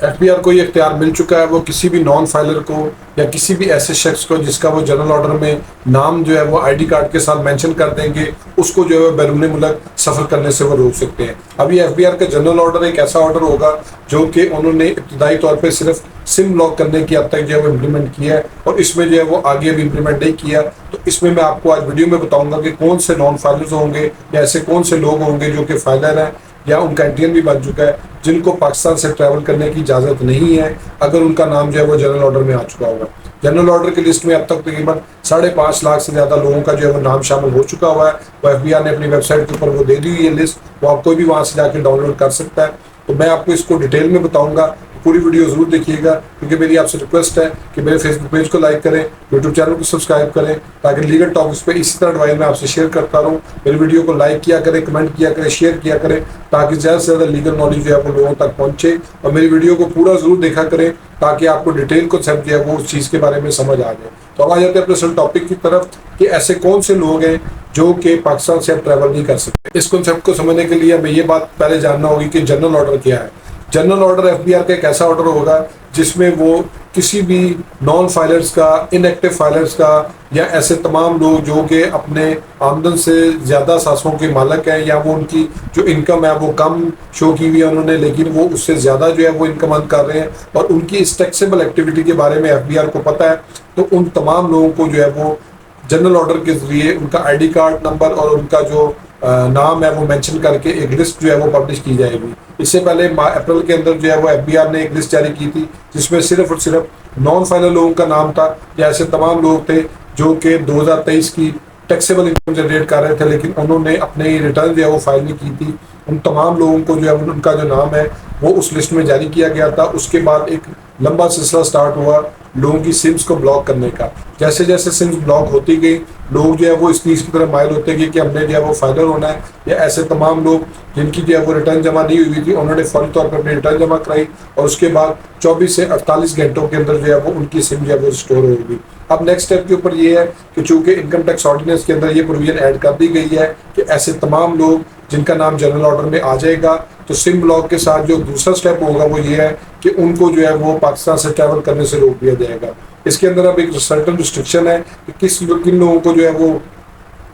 FBR को ये इख्तियार मिल चुका है, वो किसी भी नॉन फाइलर को या किसी भी ऐसे शख्स को जिसका वो जनरल ऑर्डर में नाम जो है वो आईडी कार्ड के साथ मेंशन कर देंगे, उसको जो है बैरून मुल्क सफ़र करने से वो रोक सकते हैं। अभी एफबीआर का जनरल ऑर्डर एक ऐसा ऑर्डर होगा जो कि उन्होंने इब्तदाई तौर पर सिर्फ सिम ब्लॉक करने की हद तक जो है वो इम्प्लीमेंट किया है, और इसमें जो है वो आगे भी इम्प्लीमेंट नहीं किया। तो इसमें मैं आपको आज वीडियो में बताऊंगा कि कौन से नॉन फाइलर्स होंगे या ऐसे कौन से लोग होंगे जो कि फाइलर हैं या उनका इंडियन भी बन चुका है, जिनको पाकिस्तान से ट्रैवल करने की इजाज़त नहीं है अगर उनका नाम जो है वो जनरल ऑर्डर में आ चुका होगा। जनरल ऑर्डर की लिस्ट में अब तक तकरीबन 5.5 लाख से ज़्यादा लोगों का जो है वो नाम शामिल हो चुका हुआ है। वो एफबीआर ने अपनी वेबसाइट के ऊपर वो दे दी हुई है लिस्ट, वो आप कोई भी वहाँ से जाकर डाउनलोड कर सकता है। तो मैं आपको इसको डिटेल में बताऊँगा, पूरी वीडियो ज़रूर देखिएगा, क्योंकि मेरी आपसे रिक्वेस्ट है कि मेरे फेसबुक पेज को लाइक करें, यूट्यूब चैनल को सब्सक्राइब करें, ताकि लीगल टॉपिक्स पे इसी तरह एडवाइस मैं आपसे शेयर करता रहूँ। मेरी वीडियो को लाइक किया करें, कमेंट किया करें, शेयर किया करें, ताकि ज़्यादा से ज़्यादा लीगल नॉलेज जो है वो लोगों तक पहुँचे। और मेरी वीडियो को पूरा ज़रूर देखा करें ताकि आपको डिटेल कॉन्सेप्ट जो है वो उस चीज़ के बारे में समझ आ जाए। तो अब आ जाते हैं अपने असल टॉपिक की तरफ कि ऐसे कौन से लोग हैं जो कि पाकिस्तान से अब ट्रैवल नहीं कर सकते। इस कॉन्सेप्ट को समझने के लिए हमें ये बात पहले जानना होगी कि जनरल ऑर्डर क्या है। जनरल ऑर्डर एफबीआर का एक ऐसा ऑर्डर होगा जिसमें वो किसी भी नॉन फाइलर्स का, इनएक्टिव फाइलर्स का या ऐसे तमाम लोग जो कि अपने आमदन से ज़्यादा सासों के मालिक हैं या वो उनकी जो इनकम है वो कम शो की हुई है उन्होंने, लेकिन वो उससे ज़्यादा जो है वो इनकम अर्न कर रहे हैं और उनकी इस टैक्सेबल एक्टिविटी के बारे में एफबीआर को पता है, तो उन तमाम लोगों को जो है वो जनरल ऑर्डर के ज़रिए उनका आईडी कार्ड नंबर और उनका जो नाम है वो मेंशन करके एक लिस्ट जो है वो पब्लिश की जाएगी। इससे पहले अप्रैल के अंदर जो है वो एफबीआर ने एक लिस्ट जारी की थी जिसमें सिर्फ और सिर्फ नॉन फाइलर लोगों का नाम था, या ऐसे तमाम लोग थे जो कि 2023 की टैक्सेबल इनकम जनरेट कर रहे थे लेकिन उन्होंने अपने रिटर्न जो है वो फाइल नहीं की थी। उन तमाम लोगों को जो है उनका जो नाम है वो उस लिस्ट में जारी किया गया था। उसके बाद एक लंबा सिलसिला स्टार्ट हुआ लोगों की सिम्स को ब्लॉक करने का। जैसे जैसे सिम्स ब्लॉक होती गई, लोग जो है वो इस चीज़ की तरफ माइल होते गए कि हमने जो है वो फाइलर होना है, या ऐसे तमाम लोग जिनकी जो है वो रिटर्न जमा नहीं हुई थी उन्होंने फौरी तौर पर अपनी रिटर्न जमा कराई और उसके बाद 24 से 48 घंटों के अंदर जो है वो उनकी सिम जो है वो स्टोर होगी। अब नेक्स्ट स्टेप के ऊपर ये है कि चूंकि इनकम टैक्स ऑर्डिनेंस के अंदर ये प्रोविजन ऐड कर दी गई है कि ऐसे तमाम लोग जिनका नाम जनरल ऑर्डर में आ जाएगा, तो सिम ब्लॉक के साथ जो दूसरा स्टेप होगा वो ये है कि उनको जो है वो पाकिस्तान से ट्रैवल करने से रोक दिया जाएगा। इसके अंदर अब एक सर्टन रिस्ट्रिक्शन है कि किन लोगों को जो है वो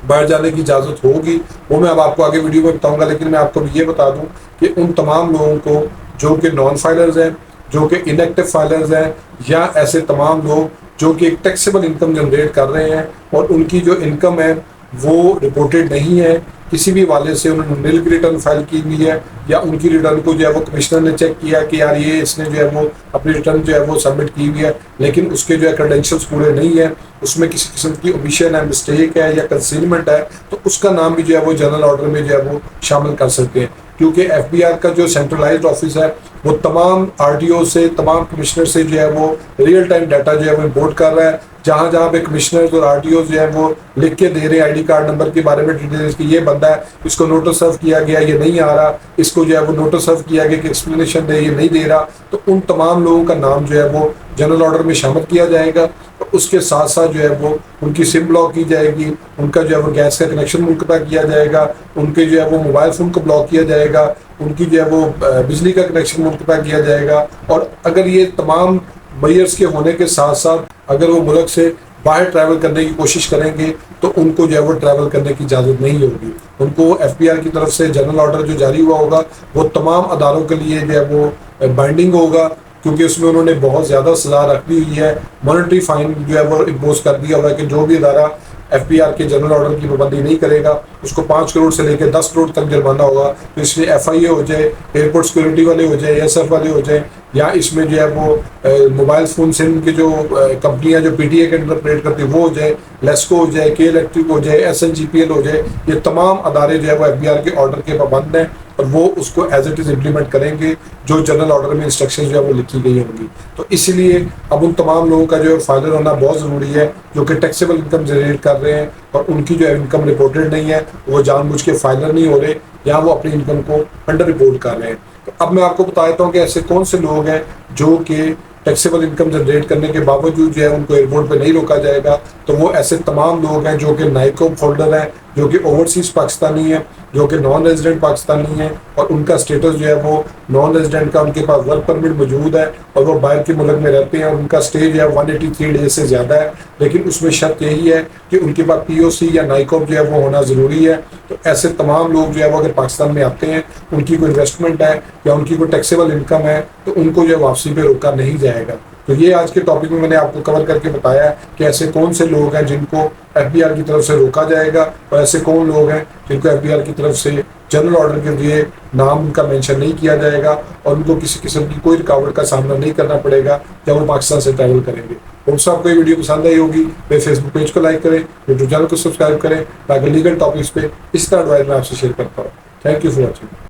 बाहर जाने की इजाज़त होगी, वो मैं अब आपको आगे वीडियो में बताऊंगा। लेकिन मैं आपको ये बता दूं कि उन तमाम लोगों को जो कि नॉन फाइलर्स हैं, जो कि इनएक्टिव फाइलर्स हैं, या ऐसे तमाम लोग जो कि एक टैक्सेबल इनकम जनरेट कर रहे हैं और उनकी जो इनकम है वो रिपोर्टेड नहीं है किसी भी वाले से, उन्होंने नील की रिटर्न फाइल की हुई है या उनकी रिटर्न को जो है वो कमिश्नर ने चेक किया कि यार ये इसने जो है वो अपनी रिटर्न जो है वो सबमिट की हुई है लेकिन उसके जो है क्रेडेंशियल्स पूरे नहीं है, उसमें किसी किस्म की ओमिशन है, मिस्टेक है या कंसीलमेंट है, तो उसका नाम भी जो है वो जनरल ऑर्डर में जो है वो शामिल कर सकते हैं। क्योंकि एफबीआर का जो सेंट्रलाइज्ड ऑफिस है वो तमाम आरटीओ से, तमाम कमिश्नर से जो है वो रियल टाइम डाटा जो है वो इम्पोर्ट कर रहा है, जहाँ जहाँ पे कमिश्नर और आरटीओ जो है वो लिख के दे रहे हैं आईडी कार्ड नंबर के बारे में डिटेल्स कि ये बंदा है, इसको नोटिस सर्व किया गया, ये नहीं आ रहा, इसको जो है वो नोटिस सर्व किया गया कि एक्सप्लेनेशन दे, ये नहीं दे रहा, तो उन तमाम लोगों का नाम जो है वो जनरल ऑर्डर में शामिल किया जाएगा। और उसके साथ साथ जो है वो उनकी सिम ब्लॉक की जाएगी, उनका जो है वो गैस का कनेक्शन मुनक़ता किया जाएगा, उनके जो है वो मोबाइल फ़ोन को ब्लॉक किया जाएगा, उनकी जो है वो बिजली का कनेक्शन मुनक़ता किया जाएगा। और अगर ये तमाम मैयर्स के होने के साथ साथ अगर वो मुल्क से बाहर ट्रैवल करने की कोशिश करेंगे तो उनको जो है वो ट्रैवल करने की इजाज़त नहीं होगी। उनको एफबीआर की तरफ से जनरल ऑर्डर जो जारी हुआ होगा वो तमाम अदारों के लिए जो है वो बाइंडिंग होगा, क्योंकि उसमें उन्होंने बहुत ज़्यादा सज़ा रख दी हुई है। मॉनेटरी फाइन जो है वो इम्पोज कर दिया हुआ है कि जो भी अदारा एफबीआर के जनरल ऑर्डर की पाबंदी नहीं करेगा उसको 5 करोड़ से लेकर 10 करोड़ तक जुर्माना होगा। तो इसलिए एफआईए हो जाए, एयरपोर्ट सिक्योरिटी वाले हो जाए, एसएफ वाले हो जाए, या इसमें जो है वो मोबाइल फ़ोन सिम की जो कंपनियां जो पीटीए के अंदर ऑपरेट करती है वो हो जाए, लेस्को हो जाए, के इलेक्ट्रिक हो जाए, एसएनजीपीएल हो जाए, ये तमाम अदारे जो है वो एफबीआर के ऑर्डर के पाबंद हैं और वो उसको एज इट इज़ इम्प्लीमेंट करेंगे जो जनरल ऑर्डर में इंस्ट्रक्शन जो है वो लिखी गई होंगी। तो इसलिए अब उन तमाम लोगों का जो है फाइलर होना बहुत ज़रूरी है जो कि टैक्सेबल इनकम जनरेट कर रहे हैं और उनकी जो है इनकम रिपोर्टेड नहीं है, वो जानबूझ के फाइलर नहीं हो रहे या वो अपनी इनकम को अंडर रिपोर्ट कर रहे हैं। तो अब मैं आपको बता देता हूँ कि ऐसे कौन से लोग हैं जो कि टैक्सेबल इनकम जनरेट करने के बावजूद जो है उनको एयरपोर्ट पे नहीं रोका जाएगा। तो वो ऐसे तमाम लोग हैं जो कि नाइकोप होल्डर हैं, जो कि ओवरसीज पाकिस्तानी है, जो कि नॉन रेजिडेंट पाकिस्तानी है और उनका स्टेटस जो है वो नॉन रेजिडेंट का, उनके पास वर्क परमिट मौजूद है और वो बाहर के मुल्क में रहते हैं और उनका स्टे जो है 183 डेज से ज़्यादा है, लेकिन उसमें शर्त यही है कि उनके पास पीओसी या नाइकॉब जो है वो होना ज़रूरी है। तो ऐसे तमाम लोग जो है वो अगर पाकिस्तान में आते हैं, उनकी कोई इन्वेस्टमेंट है या उनकी कोई टैक्सेबल इनकम है, तो उनको जो है वापसी पे रोका नहीं जाएगा। तो ये आज के टॉपिक में मैंने आपको कवर करके बताया है कि ऐसे कौन से लोग हैं जिनको एफबीआर की तरफ से रोका जाएगा और ऐसे कौन लोग हैं जिनको एफबीआर की तरफ से जनरल ऑर्डर के लिए नाम उनका मेंशन नहीं किया जाएगा और उनको किसी किस्म की कोई रुकावट का सामना नहीं करना पड़ेगा जब वो पाकिस्तान से ट्रैवल करेंगे। दोस्तों, आपको ये वीडियो पसंद आई होगी, मेरे फेसबुक पेज को लाइक करें, यूट्यूब चैनल को सब्सक्राइब करें ताकि लीगल टॉपिक्स पे इस तरह एडवाइस मैं आपसे शेयर करता हूँ। Thank you for watching.